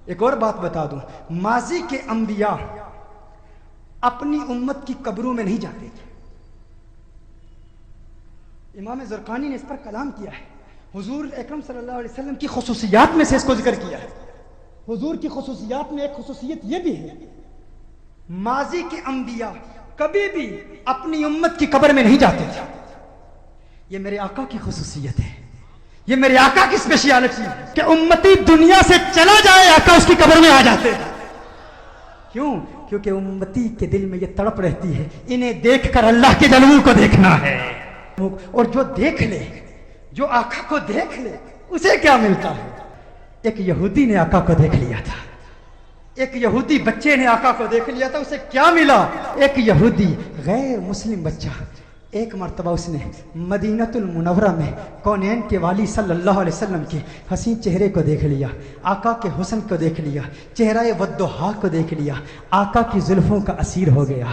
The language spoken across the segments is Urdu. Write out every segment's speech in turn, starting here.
ایک اور بات بتا دوں، ماضی کے انبیاء اپنی امت کی قبروں میں نہیں جاتے تھے. امام زرقانی نے اس پر کلام کیا ہے. حضور اکرم صلی اللہ علیہ وسلم کی خصوصیات میں سے اس کو ذکر کیا ہے. حضور کی خصوصیات میں ایک خصوصیت یہ بھی ہے، ماضی کے انبیاء کبھی بھی اپنی امت کی قبر میں نہیں جاتے تھے. یہ میرے آقا کی خصوصیت ہے، یہ میرے آقا کی اسپیشیالٹی ہے کہ امتی دنیا سے چلا جائے آقا اس کی قبر میں آ جاتے ہیں. کیوں؟ کیونکہ امتی کے دل میں یہ تڑپ رہتی ہے، انہیں دیکھ کر اللہ کے جلوے کو دیکھنا ہے. اور جو دیکھ لے، جو آقا کو دیکھ لے، اسے کیا ملتا ہے؟ ایک یہودی نے آقا کو دیکھ لیا تھا، ایک یہودی بچے نے آقا کو دیکھ لیا تھا، اسے کیا ملا؟ ایک یہودی غیر مسلم بچہ ایک مرتبہ اس نے مدینہ المنورہ میں کونین کے والی صلی اللہ علیہ وسلم کے حسین چہرے کو دیکھ لیا، آقا کے حسن کو دیکھ لیا، چہرہ والضحیٰ کو دیکھ لیا، آقا کی زلفوں کا اسیر ہو گیا،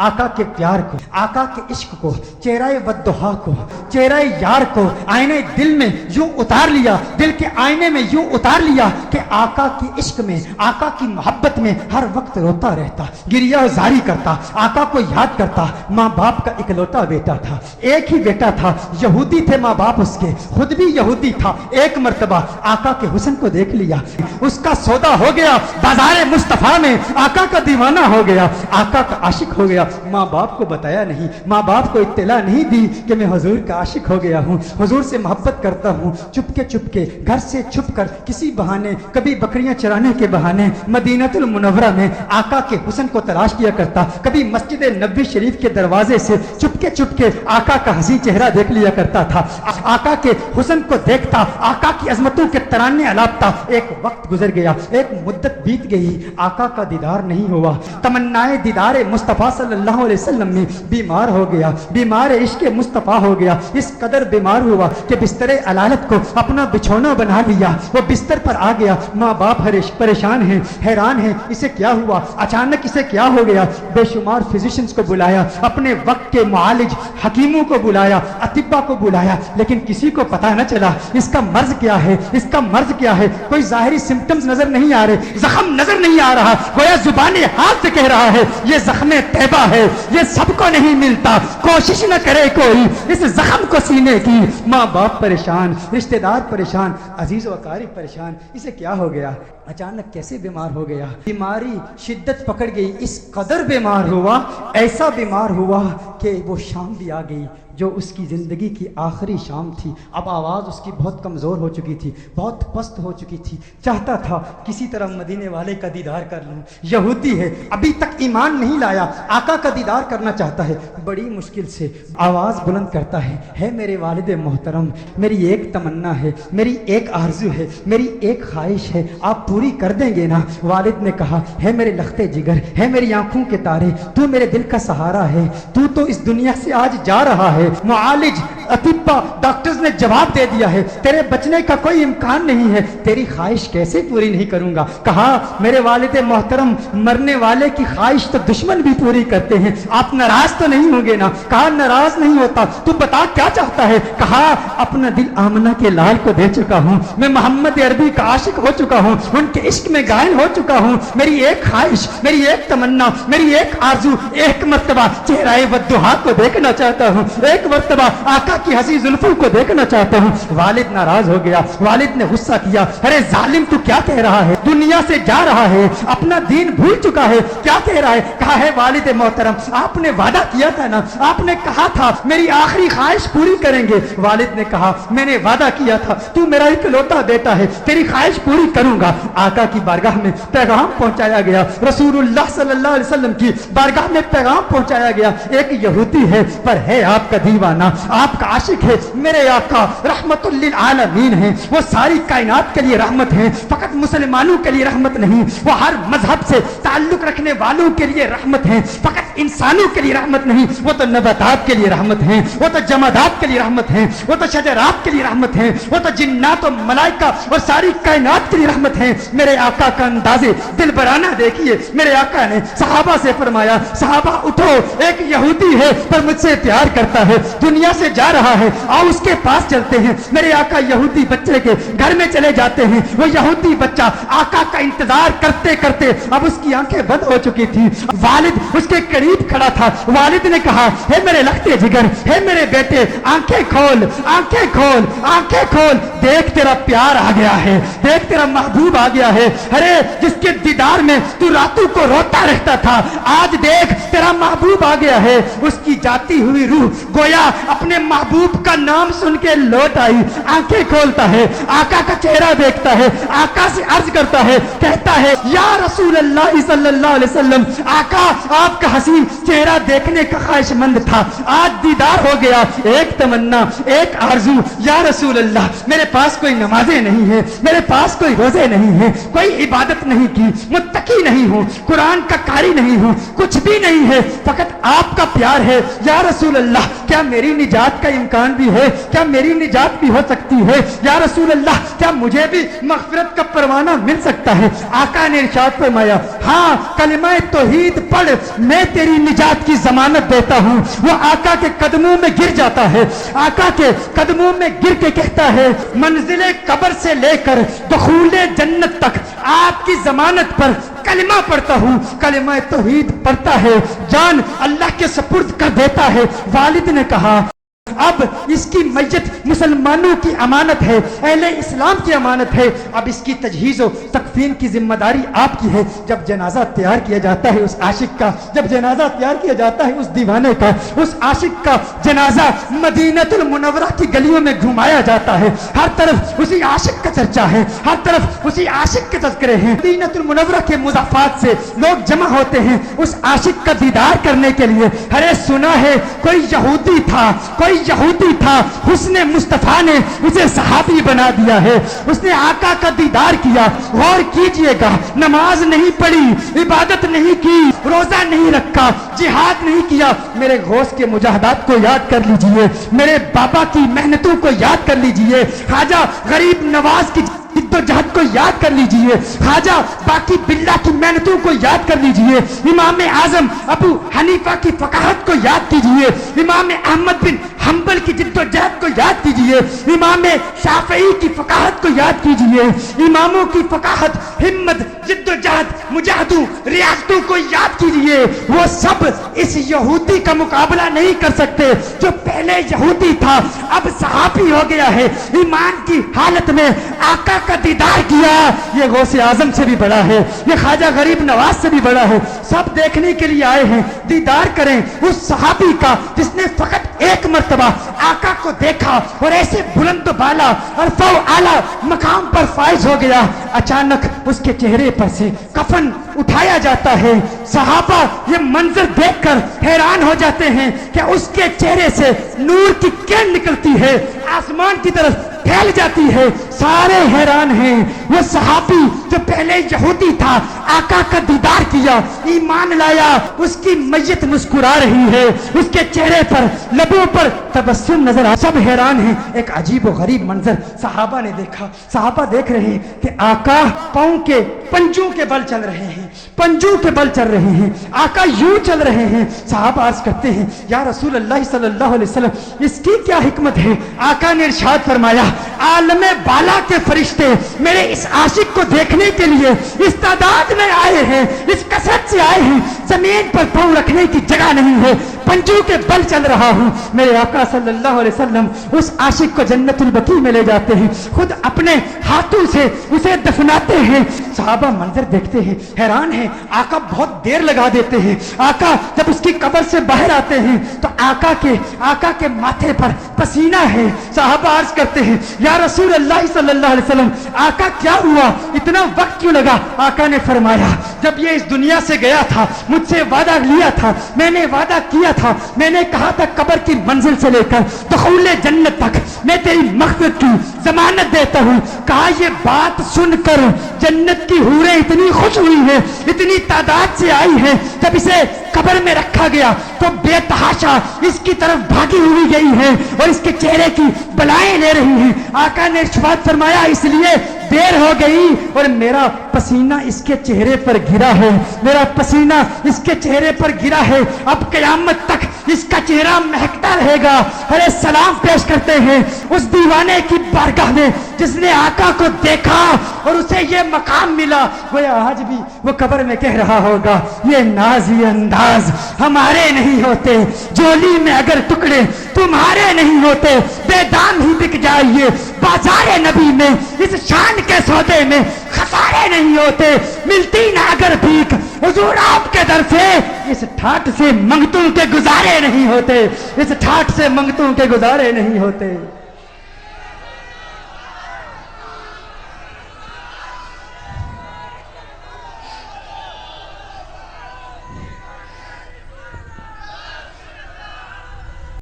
آقا کے پیار کو، آقا کے عشق کو، چہرہ والضحیٰ کو، چہرہ یار کو آئینے دل میں یوں اتار لیا، دل کے آئینے میں یوں اتار لیا کہ آقا کی عشق میں، آقا کی محبت میں ہر وقت روتا رہتا، گریہ زاری کرتا، آقا کو یاد کرتا. ماں باپ کا اکلوتا بیٹا تھا، ایک ہی بیٹا تھا، یہودی تھے ماں باپ اس کے، خود بھی یہودی تھا. ایک مرتبہ آقا کے حسن کو دیکھ لیا، اس کا سودا ہو گیا، بازار مصطفیٰ میں آقا کا دیوانہ ہو گیا، آقا کا عاشق ہو گیا. ماں باپ کو بتایا نہیں، ماں باپ کو اطلاع نہیں دی کہ میں حضور کا عاشق ہو گیا ہوں، حضور سے محبت کرتا ہوں. چپ کے گھر سے چھپ کر کسی بہانے، کبھی بکریاں چرانے کے بہانے مدینہ المنورہ میں آقا کے حسن کو تلاش کیا کرتا، کبھی مسجد نبوی شریف کے دروازے سے چپ کے آقا کا حسین چہرہ دیکھ لیا کرتا تھا، آقا کے حسن کو دیکھتا، آقا کی عظمتوں کے ترانے الاپتا. ایک وقت گزر گیا، ایک مدت بیت گئی، آقا کا دیدار نہیں ہوا. تمنائے دیدار مصطفیٰ صلی اللہ علیہ وسلم میں بیمار ہو گیا، بیمار عشق مصطفیٰ ہو گیا. اس قدر بیمار ہوا کہ بستر علالت کو اپنا بچھونا بنا لیا، وہ بستر پر آ گیا. ماں باپ پریشان ہیں، حیران ہیں، اسے کیا ہوا، اچانک اسے کیا ہو گیا. بے شمار فزیشنز کو بلایا، اپنے وقت کے معالج حکیموں کو بلایا، اطباء کو بلایا، لیکن کسی کو پتہ نہ چلا اس کا مرض کیا ہے، اس کا مرض کیا ہے. کوئی ظاہری سمپٹمز نظر نہیں آ رہے، زخم نظر نہیں آ رہا، گویا زبان حال سے کہہ رہا ہے یہ زخم طیبہ ہے، یہ سب کو نہیں ملتا، کوشش نہ کرے کوئی اس زخم کو سینے کی. ماں باپ پریشان، رشتہ دار پریشان، عزیز و اقارب پریشان. اسے کیا ہو گیا، اچانک کیسے بیمار ہو گیا؟ بیماری شدت پکڑ گئی، اس قدر بیمار ہوا، ایسا بیمار ہوا کہ وہ شام بھی آ گئی جو اس کی زندگی کی آخری شام تھی. اب آواز اس کی بہت کمزور ہو چکی تھی، بہت پست ہو چکی تھی. چاہتا تھا کسی طرح مدینے والے کا دیدار کر لوں. یہودی ہے، ابھی تک ایمان نہیں لایا، آقا کا دیدار کرنا چاہتا ہے. بڑی مشکل سے آواز بلند کرتا ہے میرے والد محترم، میری ایک تمنا ہے، میری ایک آرزو ہے، میری ایک خواہش ہے، آپ پوری کر دیں گے نا؟ والد نے کہا ہے میرے لختے جگر، ہے میری آنکھوں کے تارے، تو میرے دل کا سہارا ہے، تو اس دنیا سے آج جا رہا ہے. معالج، اطباء، ڈاکٹرز نے جواب دے دیا ہے تیرے بچنے کا کوئی امکان نہیں ہے، تیری خواہش کیسے پوری نہیں کروں گا؟ کہا میرے والد محترم، مرنے والے کی خواہش تو دشمن بھی پوری کرتے ہیں، آپ ناراض تو نہیں ہوں گے نا؟ کہا ناراض نہیں ہوتا، تو بتا کیا چاہتا ہے؟ کہا اپنا دل آمنہ کے لال کو دے چکا ہوں، میں محمد عربی کا عاشق ہو چکا ہوں، ان کے عشق میں گائل ہو چکا ہوں. میری ایک خواہش، میری ایک تمنا، میری ایک آرزو، ایک مرتبہ چہرہ والضحیٰ کو دیکھنا چاہتا ہوں، ایک مرتبہ آقا کی حسین زلفوں کو دیکھنا چاہتا ہوں. والد ناراض ہو گیا، والد نے غصہ کیا، ارے ظالم تو کیا کہہ رہا ہے، دنیا سے جا رہا ہے، اپنا دین بھول چکا ہے، کیا کہہ رہا ہے؟ کہا ہے والد محترم آپ نے وعدہ کیا تھا نا، آپ نے کہا تھا میری آخری خواہش پوری کریں گے. والد نے کہا میں نے وعدہ کیا تھا، تو میرا اکلوتا بیٹا ہے، تیری خواہش پوری کروں گا. آقا کی بارگاہ میں پیغام پہنچایا گیا، رسول اللہ صلی اللہ علیہ وسلم کی بارگاہ میں پیغام پہنچایا گیا. ایک یہودی ہے پر ہے آپ کا دیوانہ، آپ کا عاشق ہے. میرے آقا رحمت للعالمین ہیں، وہ ساری کائنات کے لیے رحمت ہیں، فقط مسلمانوں کے لیے رحمت نہیں، وہ ہر مذہب سے تعلق رکھنے والوں کے لیے رحمت ہیں، فقط انسانوں کے لیے رحمت نہیں، وہ تو نباتات کے لیے رحمت ہیں، وہ تو جمادات کے لیے رحمت ہیں، وہ تو شجرات کے لیے رحمت ہیں، وہ تو جنات و ملائکہ اور ساری کائنات کے لیے رحمت ہیں. میرے آقا کا انداز دل برانہ دیکھیے. میرے آقا نے صحابہ سے فرمایا صحابہ اٹھو، ایک یہودی ہے پر مجھ سے پیار کرتا ہے، ہے, دنیا سے جا رہا ہے, اور اس کے پاس چلتے ہیں. میرے آقا یہودی بچے کے گھر میں چلے جاتے ہیں. وہ یہودی بچہ آقا کا انتظار کرتے کرتے اب اس کی آنکھیں بند ہو چکی تھی. والد اس کے قریب کھڑا تھا. والد نے کہا, ہے میرے لختے جگر, ہے میرے بیٹے, آنکھیں کھول, آنکھیں کھول, آنکھیں کھول, دیکھ تیرا پیار آ گیا ہے, دیکھ تیرا محبوب آ گیا ہے. ارے جس کے دیدار میں تو راتوں کو روتا رہتا تھا, آج دیکھ تیرا محبوب آ گیا ہے. اس کی جاتی ہوئی روح گویا اپنے محبوب کا نام سن کے لوٹ آئی. آنکھیں کھولتا ہے, آقا کا چہرہ دیکھتا ہے, آقا سے عرض کرتا ہے, کہتا ہے, یا رسول اللہ صلی اللہ علیہ وسلم, آقا آپ کا حسین چہرہ دیکھنے کا خواہش مند تھا, آج دیدار ہو گیا. ایک تمنا, ایک آرزو, یا رسول اللہ میرے پاس کوئی نمازیں نہیں ہیں, میرے پاس کوئی روزے نہیں ہیں, کوئی عبادت نہیں کی, متقی نہیں ہوں, قرآن کا قاری نہیں ہوں, کچھ بھی نہیں ہے, فقط آپ کا پیار ہے. یا رسول اللہ کیا میری نجات کا امکان بھی ہے, کیا میری نجات بھی ہو سکتی ہے؟ یا رسول اللہ کیا مجھے بھی مغفرت کا پروانہ مل سکتا ہے؟ آقا نے ارشاد فرمایا, ہاں کلمہ توحید پڑھ, میں تیری نجات کی ضمانت دیتا ہوں. وہ آقا کے قدموں میں گر جاتا ہے, آقا کے قدموں میں گر کے کہتا ہے, منزل قبر سے لے کر دخول جنت تک آپ کی ضمانت پر کلمہ پڑھتا ہوں. کلمہ توحید پڑھتا ہے, جان اللہ کے سپرد کر دیتا ہے. والد نے کہا, اب اس کی میت مسلمانوں کی امانت ہے, اہل اسلام کی امانت ہے. اب اس کی تجہیز و تکفین کی ذمہ داری آپ کی ہے. جب جنازہ تیار کیا جاتا ہے اس عاشق کا, جب جنازہ تیار کیا جاتا ہے اس دیوانے کا, اس عاشق کا جنازہ مدینہ المنورہ کی گلیوں میں گھمایا جاتا ہے. ہر طرف اسی عاشق کا چرچا ہے, ہر طرف اسی عاشق کے تذکرے ہیں. مدینہ المنورہ کے مضافات سے لوگ جمع ہوتے ہیں اس عاشق کا دیدار کرنے کے لیے. ارے سنا ہے کوئی یہودی تھا, کوئی یہودی تھا, حسن مصطفیٰ نے اسے صحابی بنا دیا ہے. اس نے آقا کا دیدار کیا. غور کیجئے گا, نماز نہیں پڑھی, عبادت نہیں کی, روزہ نہیں رکھا, جہاد نہیں کیا. میرے غوث کے مجاہدات کو یاد کر لیجئے, میرے بابا کی محنتوں کو یاد کر لیجئے, خواجہ غریب نواز کی جد و جہد کو یاد کر لیجئے, خواجہ باقی باللہ کی محنتوں کو یاد کر لیجئے, امام اعظم ابو حنیفہ کی فقاہت کو یاد کیجئے, امام احمد بن حنبل کی جد و جہد کو یاد کیجئے, امام شافعی کی فقاہت کو یاد کیجئے. اماموں کی فقاہت, ہمت, جد و جہد, مجاہدوں, ریاستوں کو یاد کیجئے. وہ سب اس یہودی کا مقابلہ نہیں کر سکتے جو پہلے یہودی تھا اب صحابی ہو گیا ہے. ایمان کی حالت میں آقا کا دیدار کیا. یہ غوث اعظم سے بھی بڑا ہے, یہ خواجہ غریب نواز سے بھی بڑا ہے. سب دیکھنے کے لیے آئے ہیں, دیدار کریں اس صحابی کا جس نے فقط ایک مرتبہ آقا کو دیکھا اور ایسے بلند و بالا اور فو اعلیٰ مقام پر فائز ہو گیا. اچانک اس کے چہرے پر سے کفن اٹھایا جاتا ہے. صحابہ یہ منظر دیکھ کر حیران ہو جاتے ہیں کہ اس کے چہرے سے نور کی کرن نکلتی ہے, آسمان کی طرف پھیل جاتی ہے. سارے حیران ہیں. وہ صحابی جو پہلے یہودی تھا آقا کا دیدار کیا, ایمان لایا, اس کی میت مسکرا رہی ہے, اس کے چہرے پر, لبوں پر تبسم نظر آ. سب حیران ہیں. ایک عجیب و غریب منظر صحابہ نے دیکھا. صحابہ دیکھ رہے ہیں کہ آقا پاؤں کے پنجوں کے بل چل رہے ہیں, پنجوں کے بل چل رہے ہیں, آقا یوں چل رہے ہیں. صحابہ عرض کرتے ہیں, یا رسول اللہ صلی اللہ علیہ وسلم اس کی کیا حکمت ہے؟ آقا نے ارشاد فرمایا, عالم بالا کے فرشتے میرے اس عاشق کو دیکھنے کے لیے اس تعداد میں آئے ہیں, اس کثرت سے آئے ہیں, زمین پر پاؤں رکھنے کی جگہ نہیں ہے, پنجوں کے بل چل رہا ہوں. میرے آقا صلی اللہ علیہ وسلم اس عاشق کو جنت البقیع میں لے جاتے ہیں, خود اپنے ہاتھوں سے اسے دفناتے ہیں. صحابہ منظر دیکھتے ہیں, حیران ہیں. آقا بہت دیر لگا دیتے ہیں. آقا جب اس کی قبر سے باہر آتے ہیں تو آقا کے ماتھے پر پسینہ ہے. صحابہ عرض کرتے ہیں, یا رسول اللہ صلی اللہ علیہ وسلم آقا کیا ہوا, اتنا وقت کیوں لگا؟ آقا نے فرمایا, جب یہ اس دنیا سے گیا تھا مجھ سے وعدہ لیا تھا, میں نے وعدہ کیا تھا, میں نے کہا تھا قبر کی منزل سے لے کر دخول جنت تک میں تیری مغفرت کی ضمانت دیتا ہوں. کہا یہ بات سن کر جنت کی حوریں اتنی خوش ہوئی ہیں, اتنی تعداد سے آئی ہیں. جب اسے قبر میں رکھا گیا تو بے تحاشا اس کی طرف بھاگی ہوئی گئی ہیں اور اس کے چہرے کی بلائیں لے رہی ہیں. آقا نے ارشاد فرمایا, اس لیے دیر ہو گئی اور میرا پسینہ اس کے چہرے پر گرا ہے, میرا پسینہ اس کے چہرے پر گرا ہے. اب قیامت تک اس کا چہرہ مہکتا رہے گا. ارے سلام پیش کرتے ہیں اس دیوانے کی بارگاہ میں جس نے آقا کو دیکھا اور اسے یہ مقام ملا. گویا آج بھی وہ قبر میں کہہ رہا ہوگا یہ ناز یہ انداز ہمارے نہیں ہوتے, جولی میں اگر ٹکڑے تمہارے نہیں ہوتے, بے دام ہی بک جائیے بازار نبی میں, اس شان کے سودے میں خسارے نہیں ہوتے, ملتی نہ اگر بھیک حضور آپ کے در سے, اس ٹھاٹ سے منگتوں کے گزارے نہیں ہوتے, اس ٹھاٹ سے منگتوں کے گزارے نہیں ہوتے.